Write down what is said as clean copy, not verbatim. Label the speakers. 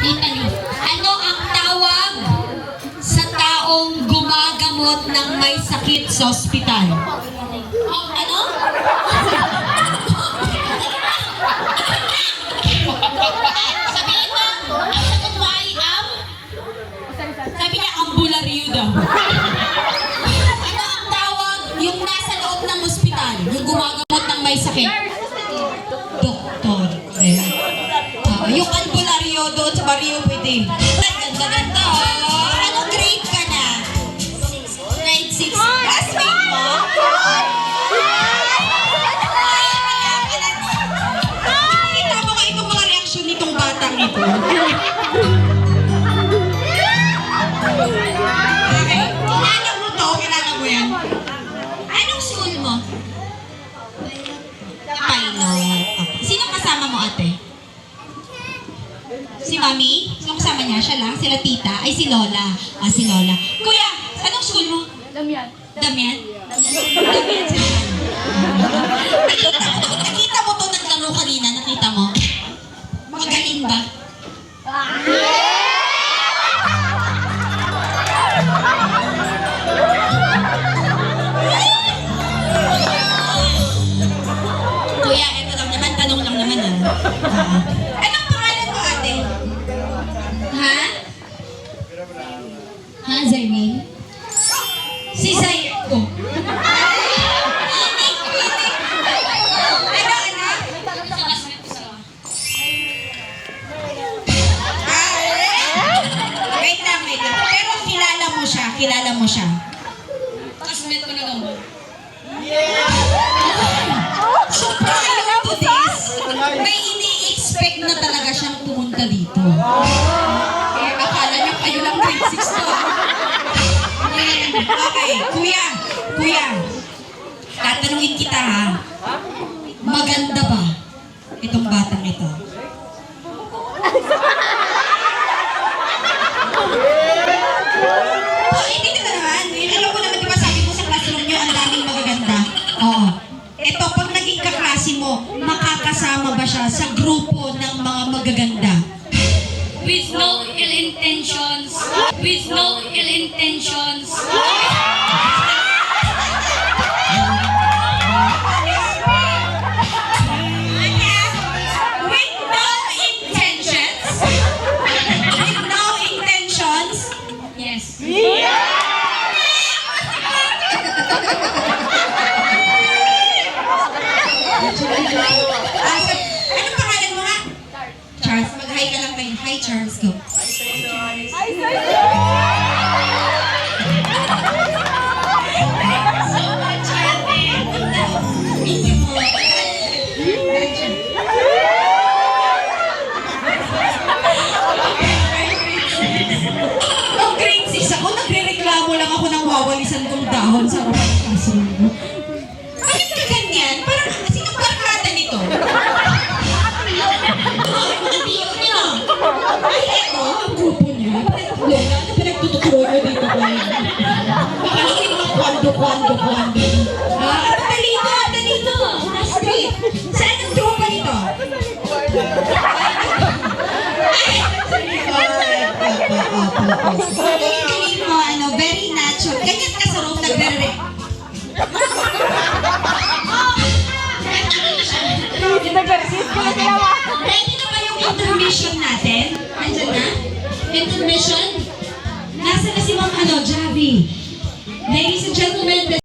Speaker 1: Kita nyo. Ano ang tawag sa taong gumagamot ng may sakit sa ospital? Oh, ano? Sabihin mo, ang sagot mo ay sabi niya, ambularyo daw. Ano ang tawag yung nasa loob ng ospital, yung gumagamot ng may sakit? Doktor. Yung albularyo doon sa barrio pwede. Ganda-ganda. Anong grade ka na? Grade 6. Classmate mo? Kita mo nga itong mga reaksyon nitong batang ito. Okay. Kilala mo to? Kilala mo yan? Anong school mo? Pilot. Sino kasama mo, ate? Si Mami? Sino kasama niya? Siya lang? Sila tita? Ay, si Lola. Ah, si Lola. Kuya, anong school mo?
Speaker 2: Damian.
Speaker 1: Damian? Damian sila. Nakita mo to naglaro kanina? Nakita mo? Magaling ba? Kuya, eto lang naman. Tanong lang naman anong pangalan mo, ate? Ha? Ha, Zayreen? Si Zayreen ko. Ano, anak? Wait lang. Pero kilala mo siya. Kilala mo siya. Kasmet ko na naman. So prior to this, may ini-expect na talaga siyang pumunta dito. Eh, akala niyo kayo lang grade 6 to. Okay, kuya, tatanungin kita ha. Maganda ba itong batang ito? Dito na naman. Alam mo naman, di ba sabi mo sa classroom niyo, ang daming magaganda? Oo. Ito, pag naging kaklase mo, makakasama ba siya sa grupo ng mga magaganda?
Speaker 2: With no ill intentions. With no ill intentions.
Speaker 1: With no intentions? With no intentions?
Speaker 2: Yes.
Speaker 1: Anong pangalan mo nga? Charles. Mag-hi ka lang kayo. Hi, Charles. Go. So much, ate. Thank you po. Nung grade 6 ako, nagre-reklamo lang ako ng wawalisan kong dahon sa harap ng classroom ko. Bakit ka ganyan? Parang, sinong barkada nito? Ay, eto, ang grupo niya. Lola, ano pinagtuturo niyo dito kayo? Baka hindi mga kwando. Talito. Last grade. Saan ang tropa nito? Galing mo, very natural. Ganyan ka sa room, nagre-re. Ready na ba yung intermission natin? Andiyan na? Intermission? Nasa na si Ma'am Javi? Ladies and gentlemen,